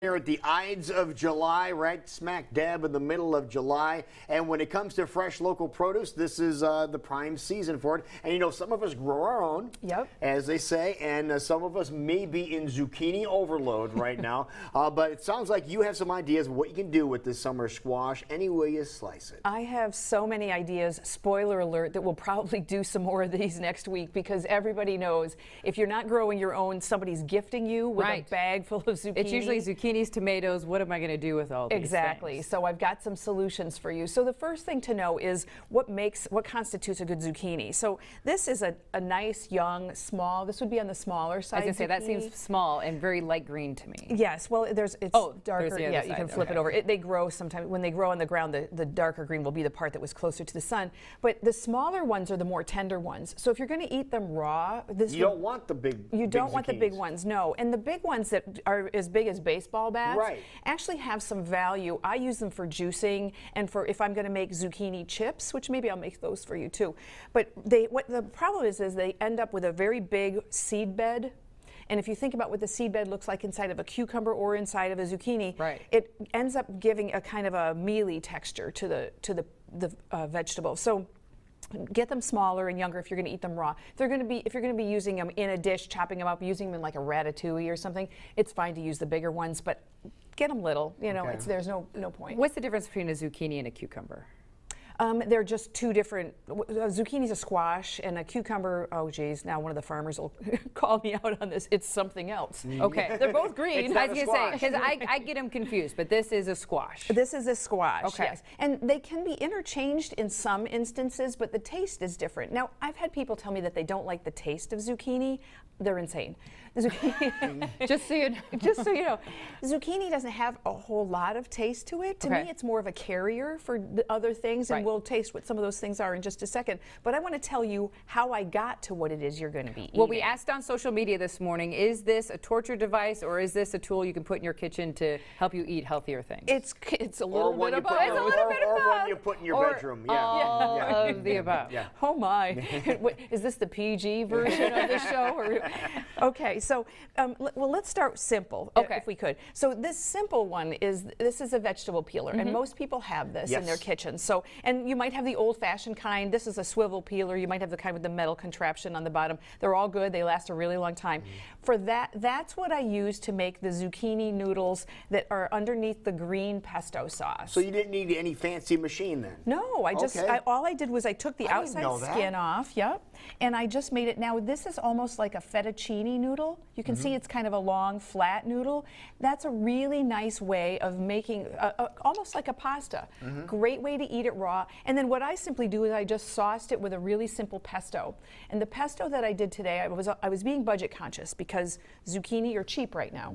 Here at the Ides of July, right smack dab in the middle of July. And when it comes to fresh local produce, this is the prime season for it. And you know, some of us grow our own, as they say, and some of us may be in zucchini overload right now. But it sounds like you have some ideas of what you can do with this summer squash any way you slice it. I have so many ideas, spoiler alert, that we'll probably do some more of these next week because everybody knows if you're not growing your own, somebody's gifting you with a bag full of zucchini. It's usually zucchinis, tomatoes. What am I going to do with all these things? So I've got some solutions for you. So the first thing to know is what constitutes a good zucchini. So this is a nice, young, small. This would be on the smaller side. I was going to say that seems small and very light green to me. Yes. Well, it's darker. Yeah, you can flip it over. They grow sometimes when they grow on the ground. The darker green will be the part that was closer to the sun. But the smaller ones are the more tender ones. So if you're going to eat them raw, you don't want the big. You don't want the big ones. No. And the big ones that are as big as baseball bats actually have some value. I use them for juicing and for if I'm going to make zucchini chips, which maybe I'll make those for you too. But what the problem is they end up with a very big seed bed. And if you think about what the seed bed looks like inside of a cucumber or inside of a zucchini, it ends up giving a kind of a mealy texture to the vegetable. So get them smaller and younger if you're going to eat them raw. If you're going to be using them in a dish, chopping them up, using them in like a ratatouille or something, it's fine to use the bigger ones, but get them little. You know, there's no point. What's the difference between a zucchini and a cucumber? They're just two different. Zucchini's a squash, and a cucumber. Oh, geez! Now one of the farmers will call me out on this. It's something else. Okay, they're both green. I was going to say because I get them confused, but this is a squash. This is a squash. Okay, yes. And they can be interchanged in some instances, but the taste is different. Now, I've had people tell me that they don't like the taste of zucchini. They're insane. Just so you know, zucchini doesn't have a whole lot of taste to it. To me, it's more of a carrier for the other things, and we'll taste what some of those things are in just a second. But I want to tell you how I got to what it is you're going to be eating. Well, we asked on social media this morning, is this a torture device or is this a tool you can put in your kitchen to help you eat healthier things? It's a little bit of both. Or one you put in your bedroom. All of the above. Oh my. Is this the PG version of the show? Okay, so well, let's start simple, if we could. So this simple one is a vegetable peeler, and most people have this in their kitchen. So, and you might have the old-fashioned kind. This is a swivel peeler. You might have the kind with the metal contraption on the bottom. They're all good. They last a really long time. For that's what I use to make the zucchini noodles that are underneath the green pesto sauce. So you didn't need any fancy machine then? No, all I did was I took the outside skin off, and I just made it. Now this is almost like a fettuccine noodle. You can see it's kind of a long, flat noodle. That's a really nice way of making almost like a pasta. Great way to eat it raw. And then what I simply do is I just sauced it with a really simple pesto. And the pesto that I did today, I was being budget conscious because zucchini are cheap right now.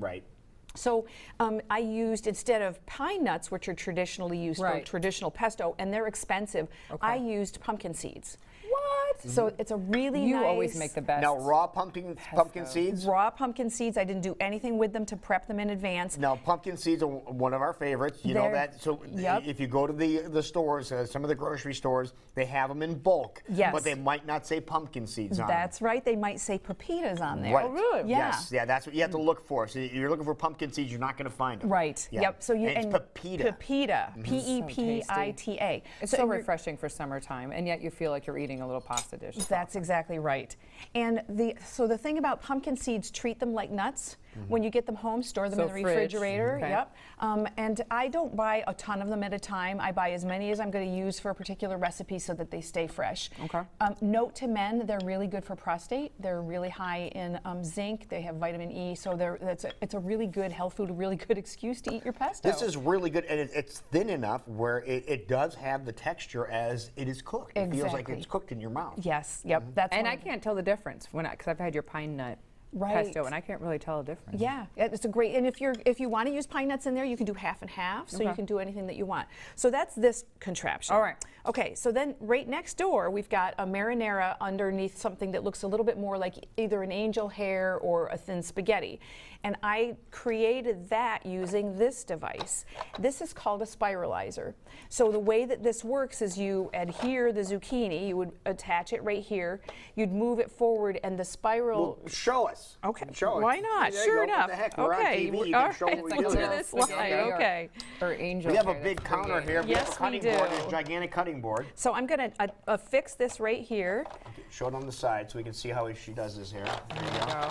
So I used, instead of pine nuts, which are traditionally used for traditional pesto, and they're expensive, I used pumpkin seeds. What? So it's a really nice. You always make the best. Now, raw pumpkin seeds? Raw pumpkin seeds. I didn't do anything with them to prep them in advance. Now, pumpkin seeds are one of our favorites. You know that. So if you go to the stores, some of the grocery stores, they have them in bulk. But they might not say pumpkin seeds on them. That's right. They might say pepitas on there. Right. Oh, really? Yes. Yeah, that's what you have to look for. So you're looking for pumpkin seeds, you're not going to find them. Right. Yep. So it's pepita. Pepita. P-E-P-I-T-A. It's so refreshing for summertime, and yet you feel like you're eating a little pasta dish. That's exactly right. And so the thing about pumpkin seeds, treat them like nuts. When you get them home, store them in the refrigerator. And I don't buy a ton of them at a time. I buy as many as I'm going to use for a particular recipe so that they stay fresh. Note to men, they're really good for prostate. They're really high in zinc. They have vitamin E. So it's a really good health food, a really good excuse to eat your pesto. This is really good, and it's thin enough where it does have the texture as it is cooked. It feels like it's cooked in your mouth. Yes. And I can't tell the difference because I've had your pine nut pesto, and I can't really tell a difference. Yeah, it's a great. And if you want to use pine nuts in there, you can do half and half. So you can do anything that you want. So that's this contraption. All right. Okay. So then right next door, we've got a marinara underneath something that looks a little bit more like either an angel hair or a thin spaghetti. And I created that using this device. This is called a spiralizer. So the way that this works is you adhere the zucchini, you would attach it right here, you'd move it forward, and the spiral. Well, show us. us. Okay. Show it. Why not? There you Sure go. enough. What the heck? We're Okay. on TV. You All can show right. what Let's we do do. this Okay. live. Okay. Or angel. We have a hair, big that's counter pretty. here. We have Yes, a cutting we board. do. This gigantic cutting board. So I'm going to affix this right here. Show it on the side so we can see how she does this here. There you go.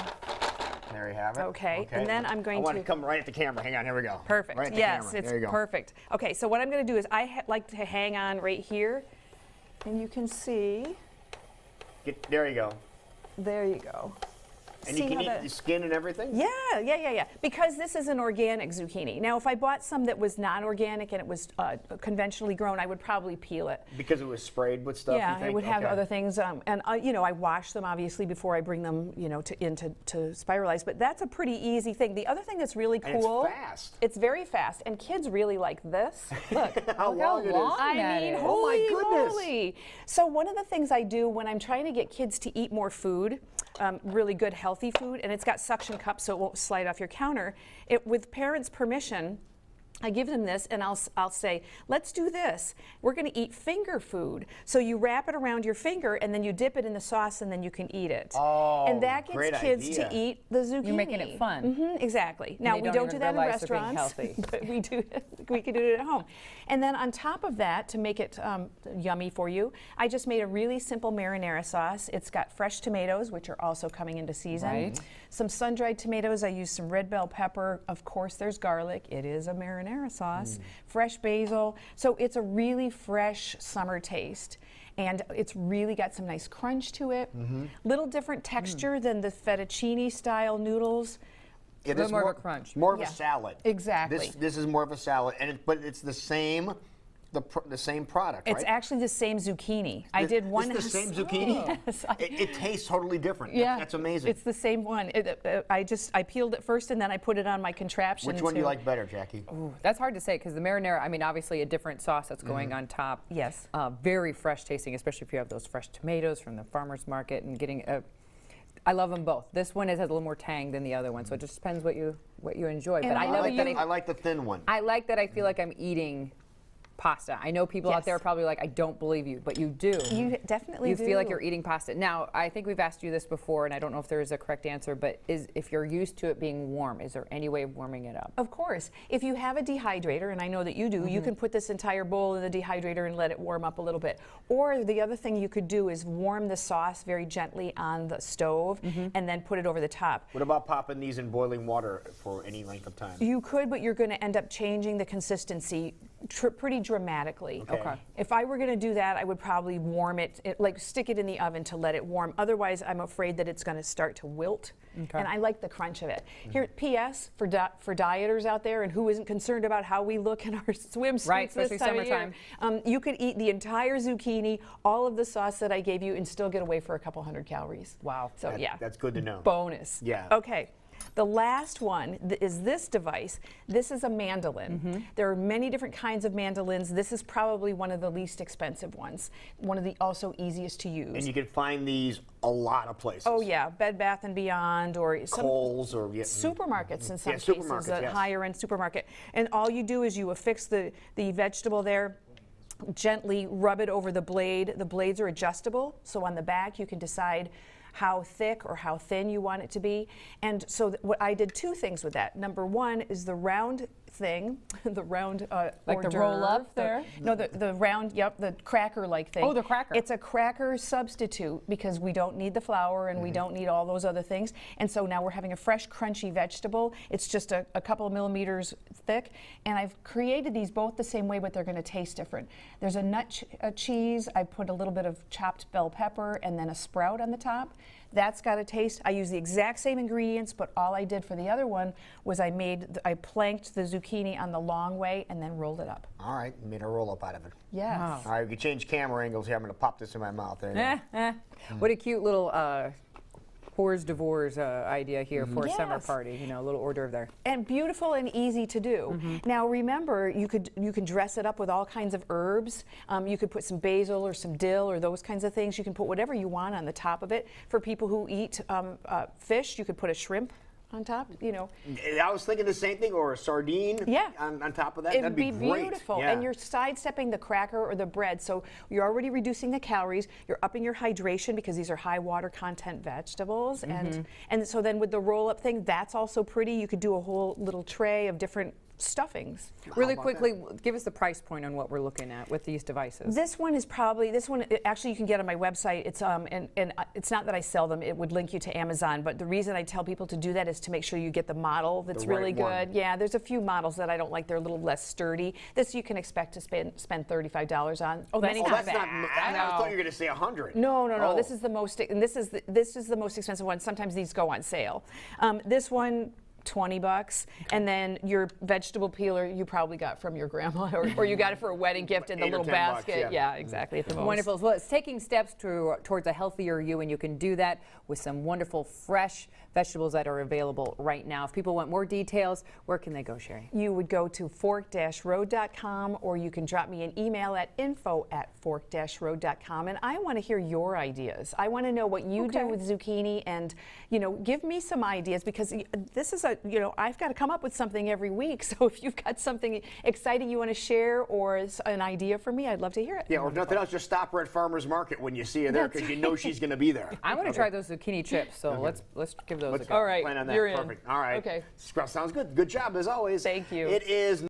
There you have it. Okay, and then I'm going I want to to come right at the camera. Hang on, here we go. Perfect. Right at the Yes, camera. it's There you go. perfect. Okay, so what I'm going to do is like to hang on right here, and you can see. There you go. There you go. And See you can how eat the skin and everything? Yeah. Because this is an organic zucchini. Now, if I bought some that was non-organic and it was conventionally grown, I would probably peel it. Because it was sprayed with stuff, you Yeah, think? it would have Okay. other things, and I wash them obviously before I bring them, to spiralize. But that's a pretty easy thing. The other thing that's really And cool. it's fast. It's very fast, and kids really like this. Look. How long it is. I that mean, is. Oh my holy goodness. moly. So one of the things I do when I'm trying to get kids to eat more food, really good healthy food, and it's got suction cups so it won't slide off your counter, with parents' permission, I give them this and I'll say, let's do this. We're going to eat finger food. So you wrap it around your finger and then you dip it in the sauce and then you can eat it. Oh, and that gets great kids idea. to eat the zucchini. You're making it fun. Exactly. Now they we don't don't even do that in realize they're being restaurants, healthy. but we can do it at home. And then on top of that, to make it yummy for you, I just made a really simple marinara sauce. It's got fresh tomatoes, which are also coming into season. Right. Some sun-dried tomatoes. I used some red bell pepper. Of course, there's garlic. It is a marinara sauce. Fresh basil. So it's a really fresh summer taste. And it's really got some nice crunch to it. Little different texture than the fettuccine style noodles. It But is more of a crunch. More of Yeah. a salad. Exactly. This is more of a salad, but it's the same, the same product, right? It's actually the same zucchini. I did one. It's the same zucchini. Yes, It tastes totally different. yeah, That's amazing. It's the same one. I peeled it first and then I put it on my contraption. Which one do you like better, Jackie? Ooh, that's hard to say because the marinara, I mean, obviously a different sauce that's going on top. Yes. Very fresh tasting, especially if you have those fresh tomatoes from the farmer's market and getting I love them both. This one has a little more tang than the other one, so it just depends what you enjoy. And But I I know like that I like the thin one. I like that I feel like I'm eating pasta. I know people out Yes. there are probably like, I don't believe you, but you do. You definitely You do. feel like you're eating pasta. Now, I think we've asked you this before, and I don't know if there is a correct answer, but if you're used to it being warm, is there any way of warming it up? Of course. If you have a dehydrator, and I know that you do, you can put this entire bowl in the dehydrator and let it warm up a little bit. Or the other thing you could do is warm the sauce very gently on the stove and then put it over the top. What about popping these in boiling water for any length of time? You could, but you're going to end up changing the consistency pretty dramatically. Okay. If I were going to do that, I would probably warm it, like stick it in the oven to let it warm. Otherwise, I'm afraid that it's going to start to wilt. Okay. And I like the crunch of it. Here, P.S. for dieters out there and who isn't concerned about how we look in our swimsuits Right, this especially time of year, you could eat the entire zucchini, all of the sauce that I gave you, and still get away for a couple hundred calories. Wow. So yeah, That's good to know. bonus. Yeah. Okay. The last one is this device. This is a mandolin. There are many different kinds of mandolins. This is probably one of the least expensive ones. One of the also easiest to use. And you can find these a lot of places. Oh yeah, Bed Bath and Beyond or some Kohl's or supermarkets in some supermarkets, cases, a yes. higher end supermarket. And all you do is you affix the vegetable there, gently rub it over the blade. The blades are adjustable, so on the back you can decide how thick or how thin you want it to be. And so what I did two things with that. Number one is the round thing, the round Like the hors roll up d'oeuvre, there? No, the round, yep, the cracker-like thing. Oh, the cracker. It's a cracker substitute because we don't need the flour and we don't need all those other things. And so now we're having a fresh, crunchy vegetable. It's just a couple of millimeters thick. And I've created these both the same way, but they're going to taste different. There's a nut cheese. I put a little bit of chopped bell pepper and then a sprout on the top. That's got a taste. I use the exact same ingredients, but all I did for the other one was I planked the zucchini on the long way and then rolled it up. All right, made a roll up out of it. Yes. Wow. All right, we can change camera angles here. I'm going to pop this in my mouth. There you go. What a cute little hors d'oeuvres idea here for a summer Yes. party. You know, a little hors d'oeuvre there. And beautiful and easy to do. Now remember, you can dress it up with all kinds of herbs. You could put some basil or some dill or those kinds of things. You can put whatever you want on the top of it. For people who eat fish, you could put a shrimp on top, you know. I was thinking the same thing, or a sardine on top of that. It'd That'd be great. beautiful. Yeah. And you're sidestepping the cracker or the bread, so you're already reducing the calories, you're upping your hydration because these are high water content vegetables. And so then with the roll-up thing, that's also pretty. You could do a whole little tray of different stuffings. Really quickly, give us the price point on what we're looking at with these devices. This one actually you can get on my website. It's and it's not that I sell them. It would link you to Amazon, but the reason I tell people to do that is to make sure you get the model that's really good. Yeah, there's a few models that I don't like. They're a little less sturdy. This you can expect to spend $35 on. Oh, that's not bad. I thought you were going to say 100. No. Oh. This is the most, and this is the most expensive one. Sometimes these go on sale. This one, $20, and then your vegetable peeler you probably got from your grandma, or you got it for a wedding gift in the little basket. Bucks, yeah, exactly. At the most. Wonderful. Well, it's taking steps towards a healthier you, and you can do that with some wonderful fresh vegetables that are available right now. If people want more details, where can they go, Sheree? You would go to fork-road.com, or you can drop me an email at info@fork-road.com, and I want to hear your ideas. I want to know what you do with zucchini, and give me some ideas, because this is I've got to come up with something every week. So if you've got something exciting you want to share or an idea for me, I'd love to hear it. Yeah, or if nothing else, just stop her at Farmer's Market when you see her there, because you know she's going to be there. I'm going to try those zucchini chips, so let's give those a go. All right, Plan on that. you're in. Perfect. All right. Okay. Sounds good. Good job as always. Thank you. It is